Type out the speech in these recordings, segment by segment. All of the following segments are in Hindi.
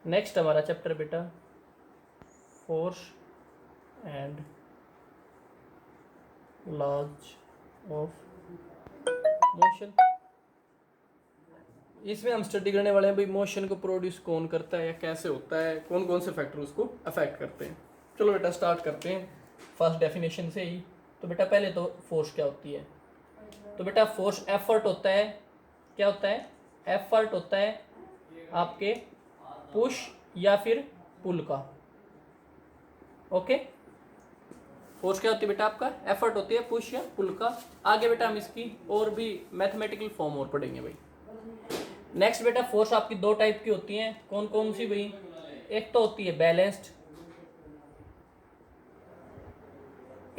नेक्स्ट हमारा चैप्टर बेटा force and laws of motion. इसमें हम स्टडी करने वाले हैं भाई मोशन को प्रोड्यूस कौन करता है या कैसे होता है, कौन कौन से फैक्टर उसको अफेक्ट करते हैं। चलो बेटा स्टार्ट करते हैं फर्स्ट डेफिनेशन से ही। तो बेटा पहले तो फोर्स क्या होती है। तो बेटा फोर्स एफर्ट होता है, क्या होता है, एफर्ट होता है आपके पुश या फिर पुल का। ओके, फोर्स क्या होती है बेटा, आपका एफर्ट होती है पुश या पुल का। आगे बेटा हम इसकी और भी मैथमेटिकल फॉर्म और पढ़ेंगे भाई। नेक्स्ट बेटा फोर्स आपकी दो टाइप की होती हैं, कौन कौन सी भाई। एक तो होती है बैलेंस्ड,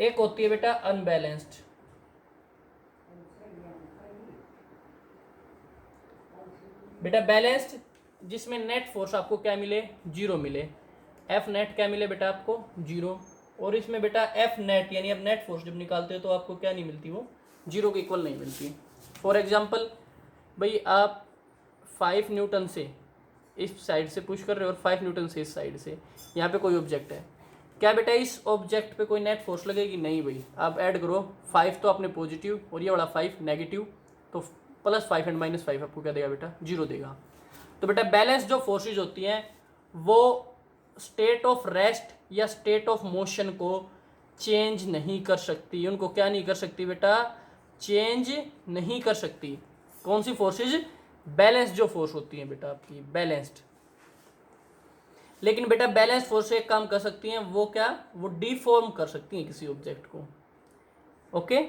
एक होती है बेटा अनबैलेंस्ड। बेटा बैलेंस्ड जिसमें नेट फोर्स आपको क्या मिले, जीरो मिले, एफ नेट क्या मिले बेटा आपको, जीरो। और इसमें बेटा एफ नेट यानी अब नेट फोर्स जब निकालते हो तो आपको क्या नहीं मिलती, वो जीरो के इक्वल नहीं मिलती। फॉर एग्जांपल भाई आप 5 न्यूटन से इस साइड से पुश कर रहे हो और 5 न्यूटन से इस साइड से, यहाँ पे कोई ऑब्जेक्ट है, क्या बेटा इस ऑब्जेक्ट पे कोई नेट फोर्स लगेगी, नहीं भाई। आप ऐड करो 5 तो आपने पॉजिटिव और ये वाला 5 नेगेटिव, तो +5 एंड -5 आपको क्या देगा बेटा, जीरो देगा। तो बेटा बैलेंस जो फोर्सेज होती हैं वो स्टेट ऑफ रेस्ट या स्टेट ऑफ मोशन को चेंज नहीं कर सकती, उनको क्या नहीं कर सकती बेटा, चेंज नहीं कर सकती। कौन सी फोर्सेज, बैलेंस जो फोर्स होती है बेटा आपकी बैलेंस्ड। लेकिन बेटा बैलेंस फोर्स से एक काम कर सकती हैं, वो क्या, वो डिफॉर्म कर सकती हैं किसी ऑब्जेक्ट को। ओके,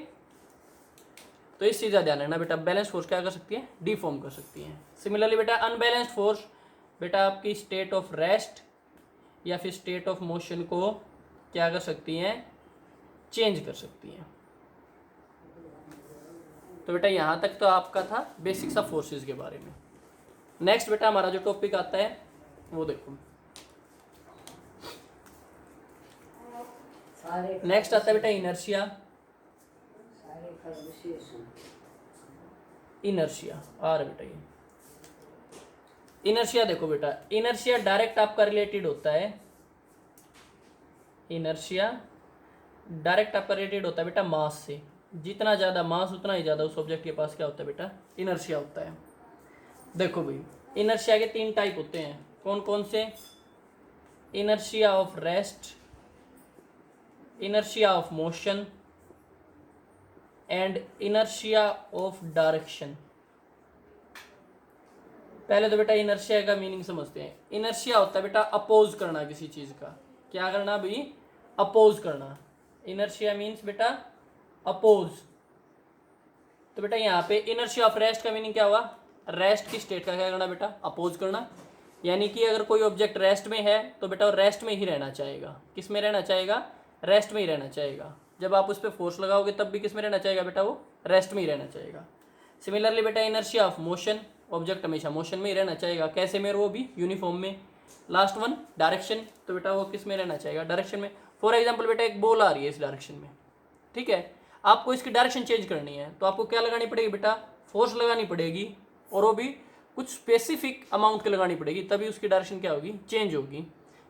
तो इस चीज़ का ध्यान रखना बेटा, बैलेंस फोर्स क्या कर सकती है, डिफॉर्म कर सकती है। सिमिलरली बेटा अनबैलेंस्ड फोर्स बेटा आपकी स्टेट ऑफ रेस्ट या फिर स्टेट ऑफ मोशन को क्या कर सकती हैं, चेंज कर सकती हैं। तो बेटा यहाँ तक तो आपका था बेसिक्स ऑफ फोर्सेस के बारे में। नेक्स्ट बेटा हमारा जो टॉपिक आता है वो देखो, नेक्स्ट आता है बेटा इनर्शिया। इनर्शिया आ रहा बेटा, ये इनर्शिया देखो बेटा, इनर्शिया डायरेक्ट आपका रिलेटेड होता है, इनर्शिया डायरेक्ट आपका रिलेटेड होता है बेटा मास से। जितना ज़्यादा मास उतना ही ज़्यादा उस ऑब्जेक्ट के पास क्या होता है बेटा, इनर्शिया होता है। देखो भाई इनर्शिया के 3 टाइप होते हैं, कौन कौन से, inertia of rest, inertia of motion and inertia of direction. पहले तो बेटा इनर्शिया का मीनिंग समझते हैं। इनर्शिया होता है बेटा अपोज करना किसी चीज का, क्या करना भाई, अपोज करना। इनर्शिया मीन्स बेटा अपोज। तो बेटा यहाँ पे इनर्शिया ऑफ रेस्ट का मीनिंग क्या हुआ, रेस्ट की स्टेट का क्या करना बेटा, अपोज करना। यानी कि अगर कोई ऑब्जेक्ट रेस्ट में है तो बेटा वो रेस्ट में ही रहना चाहेगा। किस में रहना चाहेगा, रेस्ट में ही रहना चाहेगा। जब आप उस पर फोर्स लगाओगे तब भी किस में रहना चाहेगा बेटा, वो रेस्ट में ही रहना चाहेगा। सिमिलरली बेटा इनर्शिया ऑफ मोशन, ऑब्जेक्ट हमेशा मोशन में ही रहना चाहेगा, कैसे में, वो भी यूनिफॉर्म में। लास्ट वन डायरेक्शन, तो बेटा वो किस में रहना चाहेगा, डायरेक्शन में। फॉर एग्जाम्पल बेटा एक बॉल आ रही है इस डायरेक्शन में, ठीक है, आपको इसकी डायरेक्शन चेंज करनी है तो आपको क्या लगानी पड़ेगी बेटा, फोर्स लगानी पड़ेगी, और वो भी कुछ स्पेसिफिक अमाउंट की लगानी पड़ेगी, तभी उसकी डायरेक्शन क्या होगी, चेंज होगी।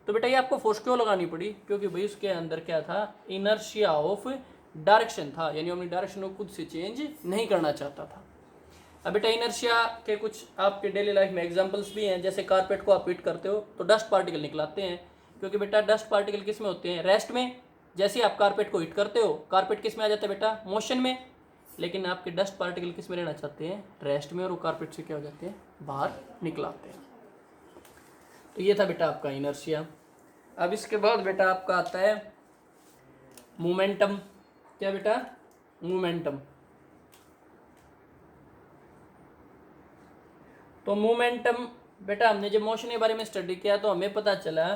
तो बेटा ये आपको फोर्स क्यों लगानी पड़ी, क्योंकि भाई उसके अंदर क्या था, इनर्शिया ऑफ डायरेक्शन था, यानी अपनी डायरेक्शन को खुद से चेंज नहीं करना चाहता था। अब बेटा इनर्शिया के कुछ आपके डेली लाइफ में एग्जांपल्स भी हैं, जैसे कारपेट को आप हीट करते हो तो डस्ट पार्टिकल निकलाते हैं, क्योंकि बेटा डस्ट पार्टिकल किस में होते हैं, रेस्ट में। जैसे आप कारपेट को हीट करते हो, कारपेट किस में आ जाता है बेटा, मोशन में। लेकिन आपके डस्ट पार्टिकल किस में रहना चाहते हैं, रेस्ट में, और वो कारपेट से क्या हो जाते हैं, बाहर निकलाते हैं। तो ये था बेटा आपका इनर्शिया। अब इसके बाद बेटा आपका आता है मोमेंटम। क्या बेटा, मोमेंटम। तो मोमेंटम बेटा हमने जब मोशन के बारे में स्टडी किया तो हमें पता चला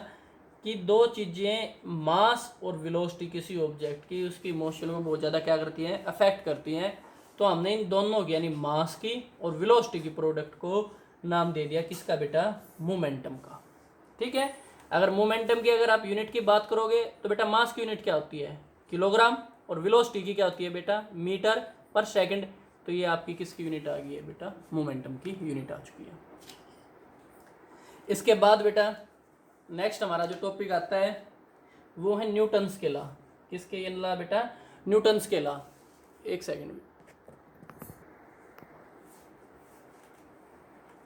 कि दो चीज़ें, मास और वेलोसिटी, किसी ऑब्जेक्ट की उसकी मोशन को बहुत ज़्यादा क्या करती हैं, अफेक्ट करती हैं। तो हमने इन दोनों की यानी मास की और वेलोसिटी की प्रोडक्ट को नाम दे दिया किसका बेटा, मोमेंटम का। ठीक है, अगर मोमेंटम की अगर आप यूनिट की बात करोगे तो बेटा मास की यूनिट क्या होती है, किलोग्राम, और वेलोसिटी की क्या होती है बेटा, मीटर पर सेकंड। तो ये आपकी किसकी यूनिट आ गई है बेटा, मोमेंटम की यूनिट आ चुकी है। इसके बाद बेटा नेक्स्ट हमारा जो टॉपिक आता है वो है न्यूटन्स के लॉ। किसके ये लॉ बेटा? न्यूटन्स के लॉ। एक सेकेंड,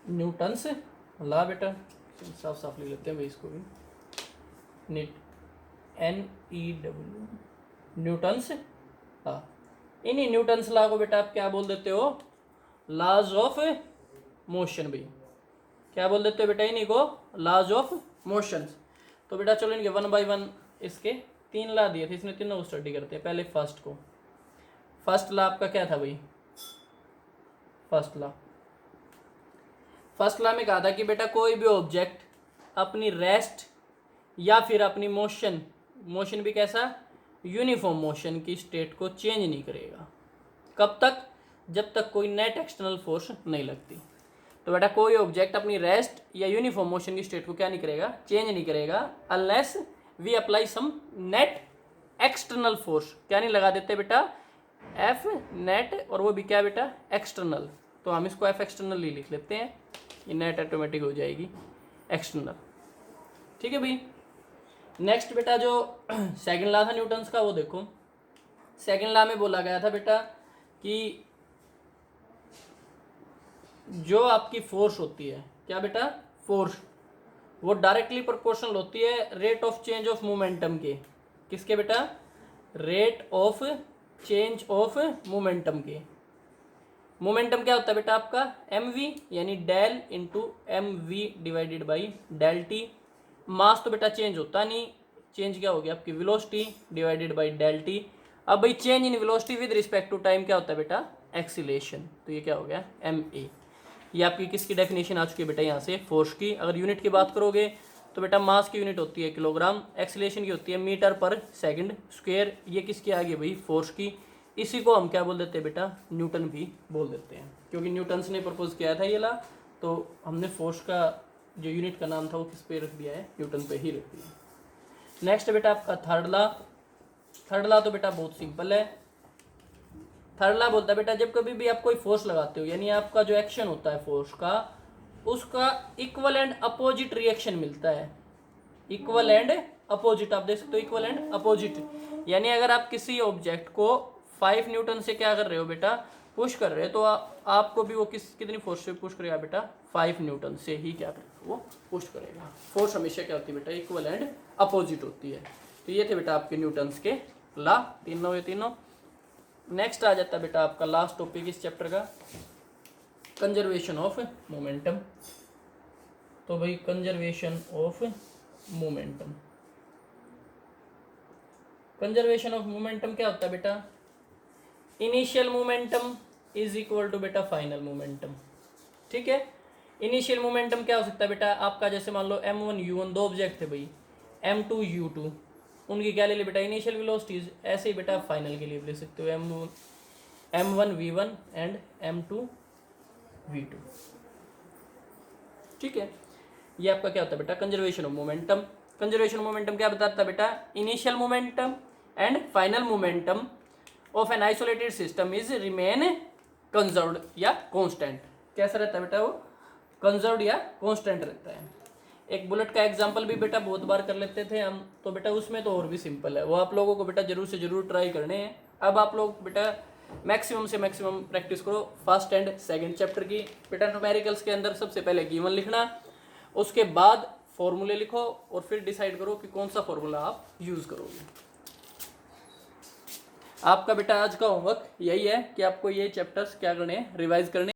न्यूटन्स लॉ बेटा साफ साफ लिख लेते हैं भाई इसको भी, NEW, न्यूटन्स लॉ। इन्हीं न्यूटन्स लॉ को बेटा आप क्या बोल देते हो? Laws of motion. भाई क्या बोल देते हो बेटा इन्हीं को? Laws of motion. तो बेटा चलो इनके 1 बाय 1 इसके 3 लॉ दिए थे, इसने तीनों को स्टडी करते हैं। पहले फर्स्ट को, फर्स्ट लॉ आपका क्या था भाई? फर्स्ट लॉ में कहा था कि बेटा कोई भी ऑब्जेक्ट अपनी रेस्ट या फिर अपनी मोशन भी कैसा? यूनिफॉर्म मोशन की स्टेट को चेंज नहीं करेगा। कब तक? जब तक कोई नेट एक्सटर्नल फोर्स नहीं लगती। तो बेटा कोई ऑब्जेक्ट अपनी रेस्ट या यूनिफॉर्म मोशन की स्टेट को क्या नहीं करेगा? चेंज नहीं करेगा, unless we apply some net external force. क्या नहीं लगा देते बेटा? एफ नेट, और वो भी क्या बेटा? एक्सटर्नल। तो हम इसको एफ एक्सटर्नल ही लिख लेते हैं, ये नेट ऑटोमेटिक हो जाएगी एक्सटर्नल। ठीक है भाई। नेक्स्ट बेटा जो सेकंड लॉ था न्यूटन्स का, वो देखो। सेकंड लॉ में बोला गया था बेटा कि जो आपकी फोर्स होती है, क्या बेटा? फोर्स, वो डायरेक्टली प्रोपोर्शनल होती है rate of change of momentum के। किसके बेटा? Rate of change of momentum के। मोमेंटम क्या होता है बेटा आपका? mv, यानी del into mv divided by del T. Mass तो बेटा चेंज होता नहीं, चेंज क्या हो गया आपकी? Velocity divided by del t. अब भाई change in velocity with respect to time क्या होता है बेटा? एक्सीलेशन। तो ये क्या हो गया? ma। ये आपकी किसकी डेफिनेशन आ चुकी है बेटा? यहाँ से फोर्स की। अगर यूनिट की बात करोगे तो बेटा मास की यूनिट होती है किलोग्राम, एक्सीलेशन की होती है मीटर पर सेकंड स्क्वायर। ये किसकी आ गई भाई? फोर्स की। इसी को हम क्या बोल देते हैं बेटा? न्यूटन भी बोल देते हैं, क्योंकि न्यूटन्स ने प्रपोज किया था ये ला, तो हमने फोर्स का जो यूनिट का नाम था वो किस पे रख दिया है? न्यूटन पे ही रख दिया। नेक्स्ट बेटा आपका थर्ड लॉ। थर्ड लॉ तो बेटा बहुत सिंपल है। थर्ड लॉ बोलता है बेटा जब कभी भी आप कोई फोर्स लगाते हो, यानी आपका जो एक्शन होता है फोर्स का, उसका इक्वल एंड अपोजिट रिएक्शन मिलता है। इक्वल एंड अपोजिट, आप देख सकते हो, इक्वल एंड अपोजिट। यानी अगर आप किसी ऑब्जेक्ट को 5 न्यूटन से क्या कर रहे हो बेटा? पुश कर रहे हो, तो आपको भी वो कितनी फोर्स से पुश करेगा बेटा? 5 न्यूटन से ही क्या करेगा? वो पुश करेगा। फोर्स हमेशा क्या होती है बेटा? इक्वल एंड अपोजिट होती है। तो ये थे बेटा आपके न्यूटन्स के लॉ, तीनों ये तीनों। नेक्स्ट आ जाता है बेटा आपका लास्ट टॉपिक इस चैप्टर का, कंजर्वेशन ऑफ मोमेंटम। तो भाई conservation of momentum, conservation of momentum क्या होता है बेटा? Initial momentum is equal to बेटा फाइनल मोमेंटम। ठीक है। इनिशियल मोमेंटम क्या हो सकता है बेटा आपका? जैसे मान लो m1 u1 दो ऑब्जेक्ट थे भाई, m2 u2, उनकी क्या ले ली बेटा? Initial velocities. ऐसे ही बेटा फाइनल के लिए ले सकते हो m1 v1 and m2 v2। ठीक है। ये आपका क्या होता है बेटा? Conservation of momentum. Conservation of momentum क्या बताता है बेटा? Initial momentum and final momentum of an isolated system is remain conserved या कांस्टेंट। कैसा रहता है बेटा? वो कंजर्व्ड या कांस्टेंट रहता है। एक बुलेट का एग्जांपल भी बेटा बहुत बार कर लेते थे हम, तो बेटा उसमें तो और भी सिंपल है, वो आप लोगों को बेटा जरूर से जरूर ट्राई करने हैं। अब आप लोग बेटा मैक्सिमम से मैक्सिमम प्रैक्टिस करो फर्स्ट एंड सेकंड चैप्टर की। बेटा न्यूमेरिकल्स के अंदर सबसे पहले गिवन लिखना, उसके बाद फॉर्मूले लिखो और फिर डिसाइड करो कि कौन सा फॉर्मूला आप यूज करोगे। आपका बेटा आज का होमवर्क यही है कि आपको ये चैप्टर्स क्या करने हैं? रिवाइज करने।